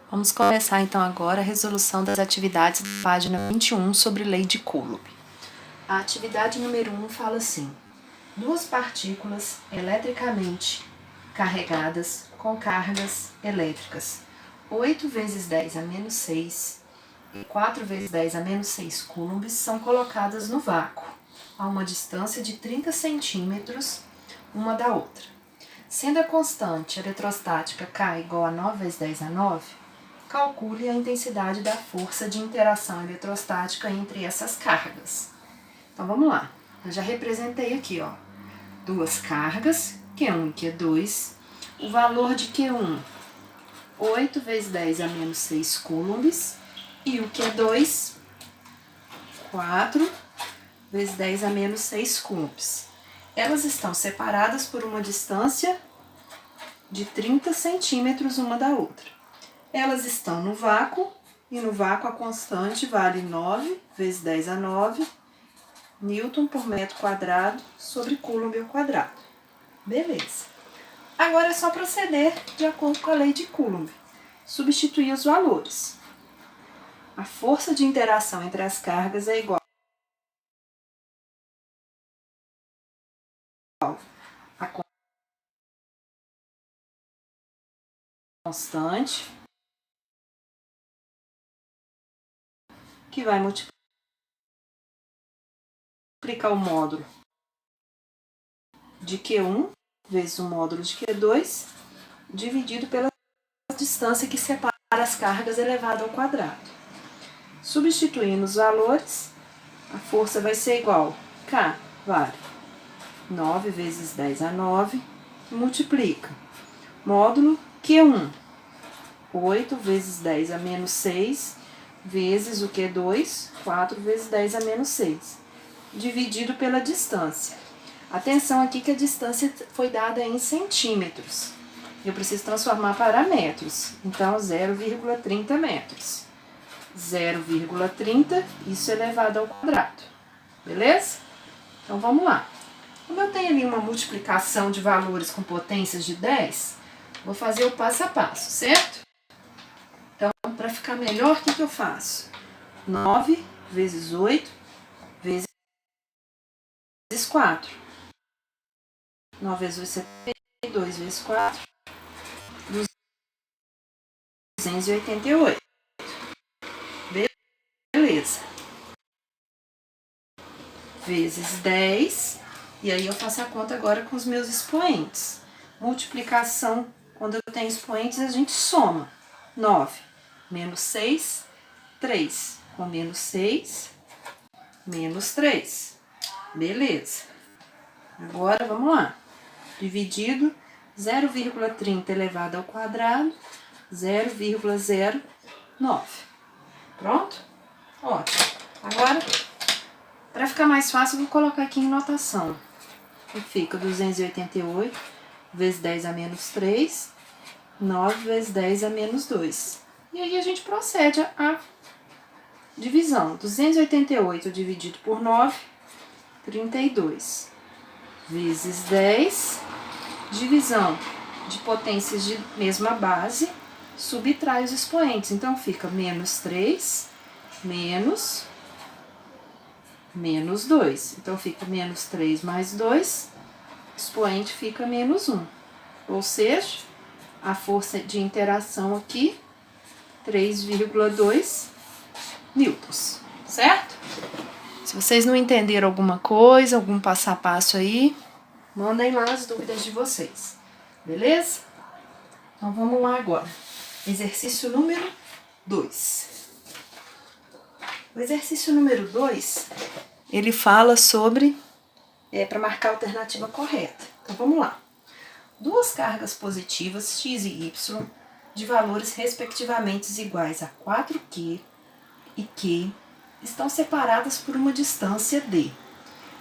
Vamos começar então agora a resolução das atividades da página 21 sobre lei de Coulomb. A atividade número 1 fala assim: duas partículas eletricamente carregadas com cargas elétricas 8 vezes 10 a menos 6 e 4 vezes 10 a menos 6 coulombs são colocadas no vácuo, a uma distância de 30 centímetros uma da outra. Sendo a constante eletrostática K igual a 9 vezes 10 a 9, calcule a intensidade da força de interação eletrostática entre essas cargas. Então vamos lá, eu já representei aqui, ó, duas cargas, Q1 e Q2, o valor de Q1, 8 vezes 10 a menos 6 coulombs, e o Q2, 4 vezes 10 a menos 6 coulombs. Elas estão separadas por uma distância de 30 centímetros uma da outra. Elas estão no vácuo, e no vácuo a constante vale 9 vezes 10 a 9 Newton por metro quadrado sobre Coulomb ao quadrado. Beleza. Agora é só proceder de acordo com a lei de Coulomb. Substituir os valores. A força de interação entre as cargas é igual a constante, que vai multiplicar o módulo de Q1 vezes o módulo de Q2, dividido pela distância que separa as cargas elevado ao quadrado. Substituindo os valores, a força vai ser igual a K vale 9 vezes 10 a 9, multiplica módulo Q1, 8 vezes 10 a menos 6, vezes o Q2, 4 vezes 10 a menos 6, dividido pela distância. Atenção aqui que a distância foi dada em centímetros. Eu preciso transformar para metros, então 0,30 metros. 0,30, isso elevado ao quadrado. Beleza? Então vamos lá. Como eu tenho ali uma multiplicação de valores com potências de 10, vou fazer o passo a passo, certo? Então, para ficar melhor, o que eu faço? 9 vezes 8 vezes 4. 9 vezes 8, 72 vezes 4, 288. Beleza. Vezes 10. E aí eu faço a conta agora com os meus expoentes. Multiplicação, quando eu tenho expoentes, a gente soma. 9 menos 6, 3. Com menos 6, menos 3. Beleza. Agora, vamos lá. Dividido, 0,30 elevado ao quadrado, 0,09. Pronto? Ótimo. Agora, para ficar mais fácil, eu vou colocar aqui em notação. E fica 288 vezes 10 a menos 3, 9 vezes 10 a menos 2. E aí a gente procede a divisão. 288 dividido por 9, 32. Vezes 10, divisão de potências de mesma base, subtrai os expoentes. Então, fica menos 3, menos 2. Então, fica menos 3 mais 2, expoente fica menos 1. Ou seja, a força de interação aqui, 3,2 newtons, certo? Se vocês não entenderam alguma coisa, algum passo a passo aí, mandem lá as dúvidas de vocês, beleza? Então vamos lá agora. Exercício número 2. O exercício número 2, ele fala sobre, para marcar a alternativa correta. Então vamos lá. Duas cargas positivas, x e y, de valores respectivamente iguais a 4Q e Q, estão separadas por uma distância d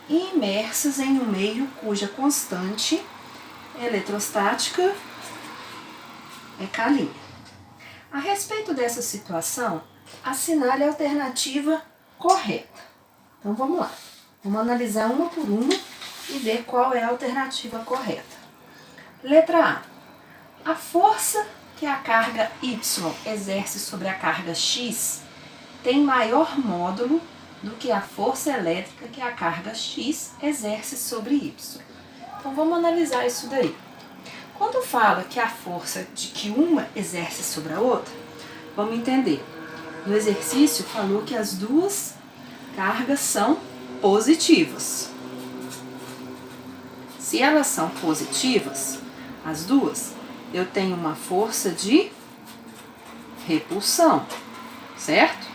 e imersas em um meio cuja constante eletrostática é K'. A respeito dessa situação, assinale a alternativa correta. Então vamos lá. Vamos analisar uma por uma e ver qual é a alternativa correta. Letra A. A força que a carga Y exerce sobre a carga X tem maior módulo do que a força elétrica que a carga X exerce sobre Y. Então vamos analisar isso daí. Quando fala que a força de que uma exerce sobre a outra, vamos entender. No exercício falou que as duas cargas são positivas. Se elas são positivas, as duas, eu tenho uma força de repulsão, certo?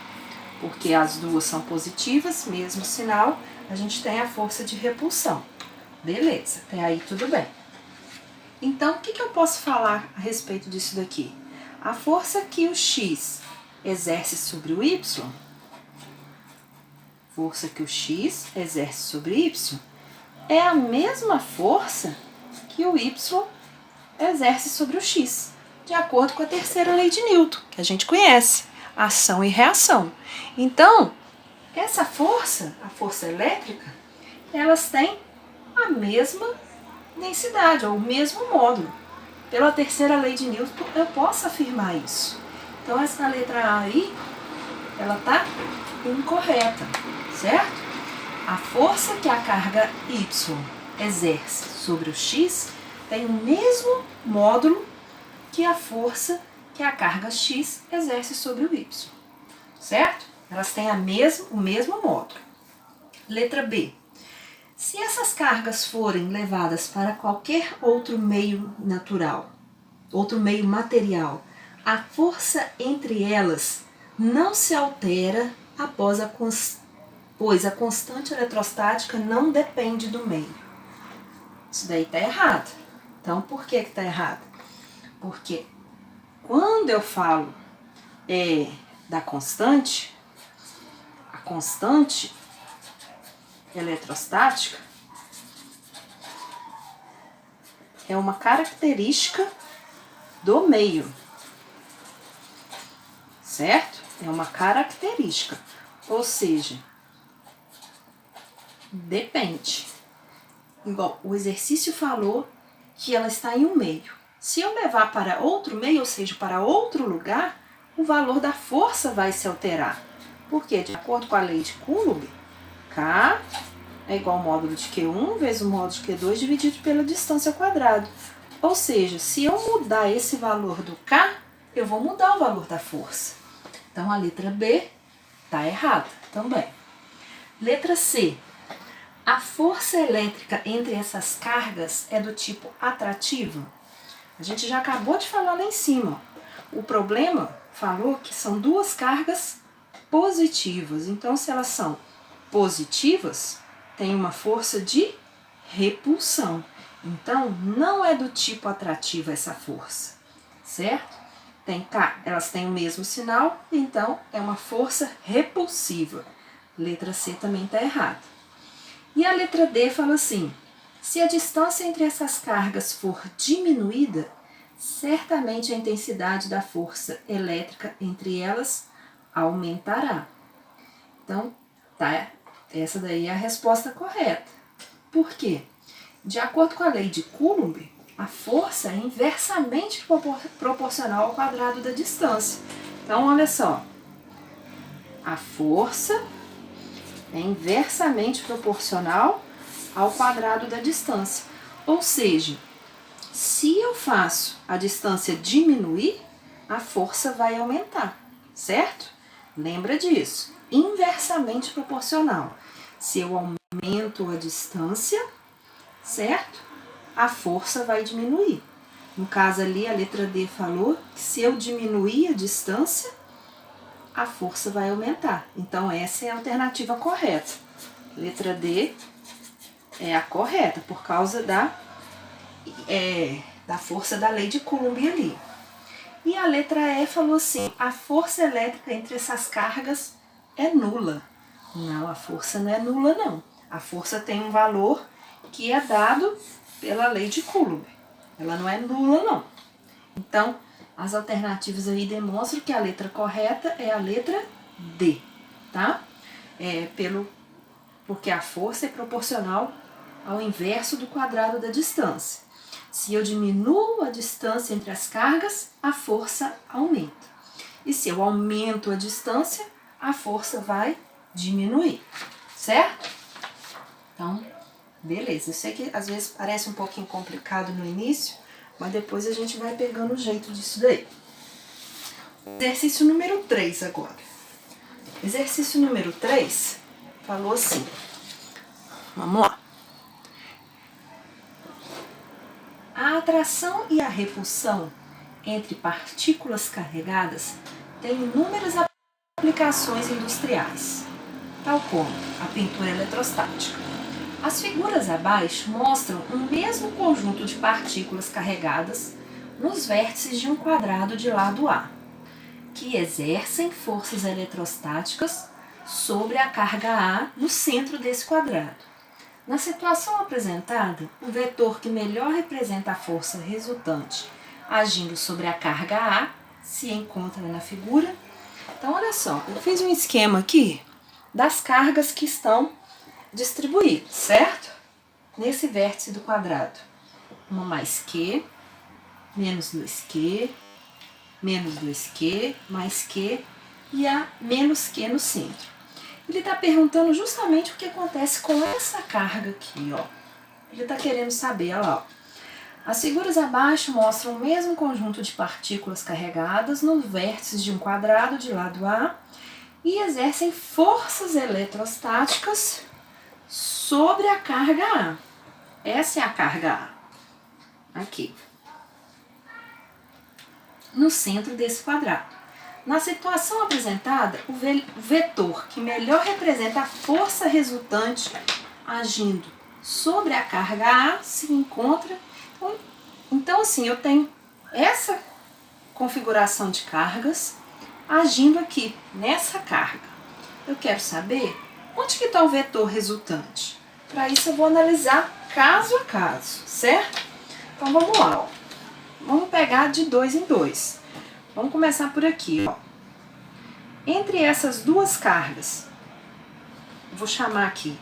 Porque as duas são positivas, mesmo sinal, a gente tem a força de repulsão. Beleza, até aí tudo bem. Então, o que eu posso falar a respeito disso daqui? A força que o X exerce sobre o Y, força que o X exerce sobre Y, é a mesma força que o Y exerce sobre o X, de acordo com a terceira lei de Newton, que a gente conhece, ação e reação. Então, essa força, a força elétrica, elas têm a mesma densidade, ou o mesmo módulo. Pela terceira lei de Newton, eu posso afirmar isso. Então, essa letra A aí, ela está incorreta, certo? A força que a carga Y exerce sobre o X tem o mesmo módulo que a força que a carga X exerce sobre o Y, certo? Elas têm o mesmo módulo. Letra B. Se essas cargas forem levadas para qualquer outro meio natural, outro meio material, a força entre elas não se altera pois a constante eletrostática não depende do meio. Isso daí está errado. Então, por que está errado? Porque quando eu falo da constante, a constante eletrostática é uma característica do meio, certo? É uma característica, ou seja, depende. Igual o exercício falou que ela está em um meio. Se eu levar para outro meio, ou seja, para outro lugar, o valor da força vai se alterar. Porque, de acordo com a lei de Coulomb, K é igual ao módulo de Q1 vezes o módulo de Q2 dividido pela distância ao quadrado. Ou seja, se eu mudar esse valor do K, eu vou mudar o valor da força. Então, a letra B está errada também. Letra C. A força elétrica entre essas cargas é do tipo atrativa? A gente já acabou de falar lá em cima. O problema falou que são duas cargas positivas. Então, se elas são positivas, tem uma força de repulsão. Então, não é do tipo atrativa essa força, certo? Elas têm o mesmo sinal, então é uma força repulsiva. Letra C também está errada. E a letra D fala assim: se a distância entre essas cargas for diminuída, certamente a intensidade da força elétrica entre elas aumentará. Então, essa daí é a resposta correta. Por quê? De acordo com a lei de Coulomb, a força é inversamente proporcional ao quadrado da distância. Então, olha só, a força é inversamente proporcional ao quadrado da distância. Ou seja, se eu faço a distância diminuir, a força vai aumentar, certo? Lembra disso, inversamente proporcional. Se eu aumento a distância, certo? A força vai diminuir. No caso ali, a letra D falou que se eu diminuir a distância, a força vai aumentar. Então, essa é a alternativa correta. Letra D é a correta, por causa da força da lei de Coulomb ali. E a letra E falou assim: a força elétrica entre essas cargas é nula. Não, a força não é nula, não. A força tem um valor que é dado pela lei de Coulomb. Ela não é nula, não. Então, as alternativas aí demonstram que a letra correta é a letra D, tá? Porque a força é proporcional ao inverso do quadrado da distância. Se eu diminuo a distância entre as cargas, a força aumenta. E se eu aumento a distância, a força vai diminuir, certo? Então, beleza. Eu sei que às vezes parece um pouquinho complicado no início, mas depois a gente vai pegando o jeito disso daí. Exercício número 3 agora. Exercício número 3 falou assim. Vamos lá. A atração e a repulsão entre partículas carregadas têm inúmeras aplicações industriais, tal como a pintura eletrostática. As figuras abaixo mostram o mesmo conjunto de partículas carregadas nos vértices de um quadrado de lado A, que exercem forças eletrostáticas sobre a carga A no centro desse quadrado. Na situação apresentada, o vetor que melhor representa a força resultante agindo sobre a carga A se encontra na figura. Então, olha só, eu fiz um esquema aqui das cargas que estão distribuídas, certo? Nesse vértice do quadrado. Uma mais Q, menos 2Q, menos 2Q, mais Q e a menos Q no centro. Ele está perguntando justamente o que acontece com essa carga aqui, ó. Ele está querendo saber, olha lá, ó. As figuras abaixo mostram o mesmo conjunto de partículas carregadas nos vértices de um quadrado de lado A e exercem forças eletrostáticas sobre a carga A. Essa é a carga A. Aqui. No centro desse quadrado. Na situação apresentada, o vetor que melhor representa a força resultante agindo sobre a carga A se encontra. Então, assim, eu tenho essa configuração de cargas agindo aqui, nessa carga. Eu quero saber onde que está o vetor resultante. Para isso, eu vou analisar caso a caso, certo? Então, vamos lá, ó. Vamos pegar de 2 em 2. Vamos começar por aqui, ó. Entre essas duas cargas, vou chamar aqui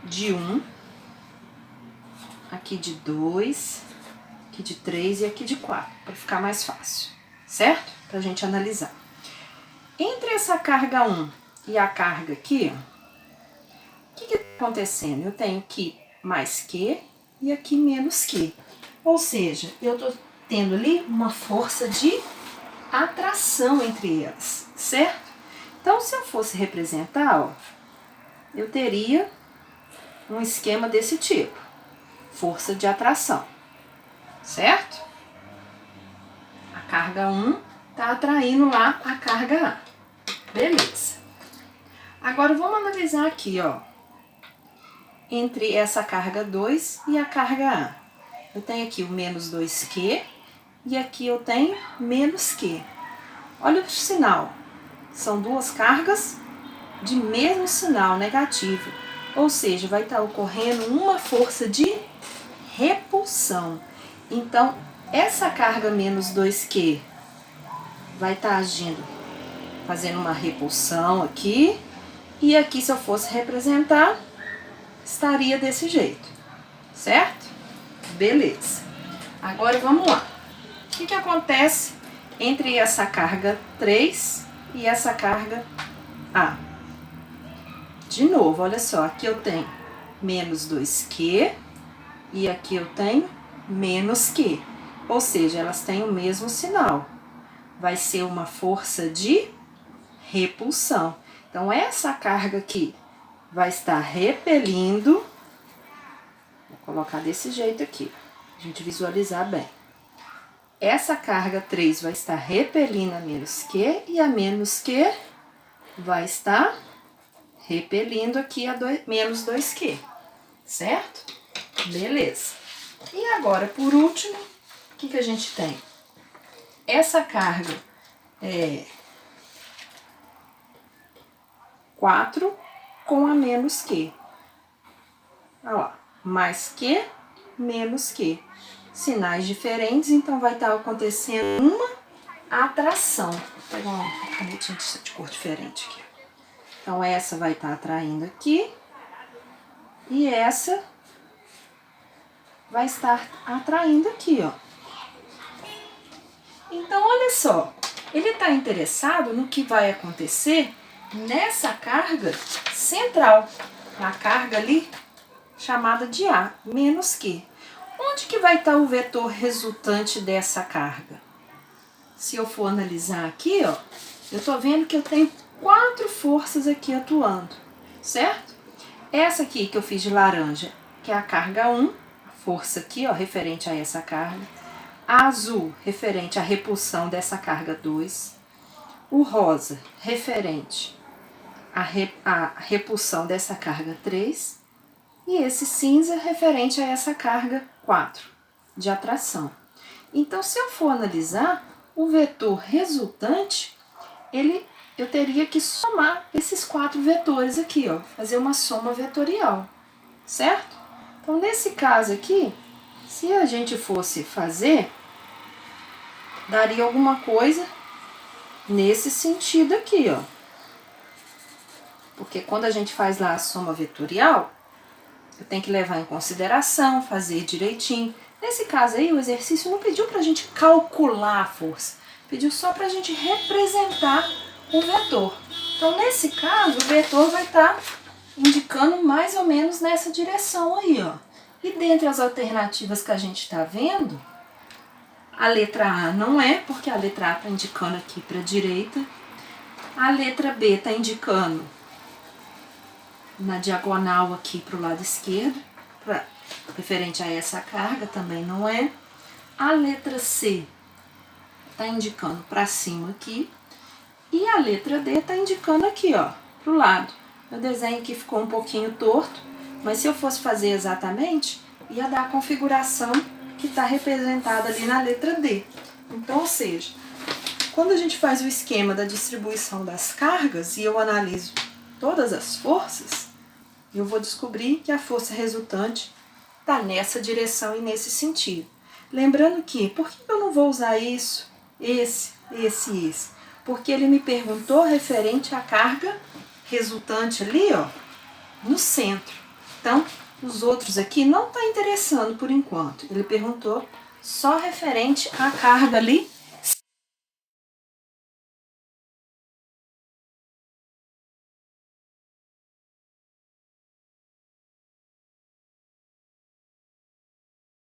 de 1, aqui de 2, aqui de 3 e aqui de 4, para ficar mais fácil, certo? Para a gente analisar. Entre essa carga 1 e a carga aqui, ó, o que está acontecendo? Eu tenho aqui mais Q e aqui menos Q. Ou seja, eu estou tendo ali uma força de atração entre elas, certo? Então, se eu fosse representar, ó, eu teria um esquema desse tipo, força de atração, certo? A carga 1 está atraindo lá a carga A, beleza. Agora, vamos analisar aqui, ó, entre essa carga 2 e a carga A. Eu tenho aqui o menos 2Q, e aqui eu tenho menos Q. Olha o sinal. São duas cargas de mesmo sinal negativo. Ou seja, vai estar ocorrendo uma força de repulsão. Então, essa carga menos 2Q vai estar agindo, fazendo uma repulsão aqui. E aqui, se eu fosse representar, estaria desse jeito. Certo? Beleza. Agora, vamos lá. O que acontece entre essa carga 3 e essa carga A? De novo, olha só, aqui eu tenho menos 2Q e aqui eu tenho menos Q. Ou seja, elas têm o mesmo sinal. Vai ser uma força de repulsão. Então, essa carga aqui vai estar repelindo. Vou colocar desse jeito aqui, pra gente visualizar bem. Essa carga 3 vai estar repelindo a menos Q e a menos Q vai estar repelindo aqui a menos 2Q, certo? Beleza. E agora, por último, o que a gente tem? Essa carga é 4 com a menos Q. Olha lá, mais Q, menos Q. Sinais diferentes, então vai estar acontecendo uma atração. Vou pegar uma canetinha de cor diferente aqui. Então, essa vai estar atraindo aqui e essa vai estar atraindo aqui, ó. Então, olha só, ele está interessado no que vai acontecer nessa carga central, na carga ali chamada de A, menos Q. Onde que vai estar o vetor resultante dessa carga? Se eu for analisar aqui, ó, eu estou vendo que eu tenho 4 forças aqui atuando, certo? Essa aqui que eu fiz de laranja, que é a carga 1, a força aqui, ó, referente a essa carga. A azul, referente à repulsão dessa carga 2. O rosa, referente à repulsão dessa carga 3. E esse cinza, referente a essa carga 4, de atração. Então, se eu for analisar, o vetor resultante, eu teria que somar esses 4 vetores aqui, ó, fazer uma soma vetorial, certo? Então, nesse caso aqui, se a gente fosse fazer, daria alguma coisa nesse sentido aqui, ó. Porque quando a gente faz lá a soma vetorial, eu tenho que levar em consideração, fazer direitinho. Nesse caso aí, o exercício não pediu para a gente calcular a força, pediu só para a gente representar o vetor. Então, nesse caso, o vetor vai estar indicando mais ou menos nessa direção aí, ó. E dentre as alternativas que a gente está vendo, a letra A não é, porque a letra A está indicando aqui para a direita. A letra B está indicando na diagonal aqui para o lado esquerdo, referente a essa carga, também não é. A letra C está indicando para cima aqui. E a letra D está indicando aqui, ó, para o lado. O desenho aqui ficou um pouquinho torto, mas se eu fosse fazer exatamente, ia dar a configuração que está representada ali na letra D. Então, ou seja, quando a gente faz o esquema da distribuição das cargas e eu analiso todas as forças, eu vou descobrir que a força resultante está nessa direção e nesse sentido. Lembrando que, por que eu não vou usar isso, esse? Porque ele me perguntou referente à carga resultante ali, ó, no centro. Então, os outros aqui não está interessando por enquanto. Ele perguntou só referente à carga ali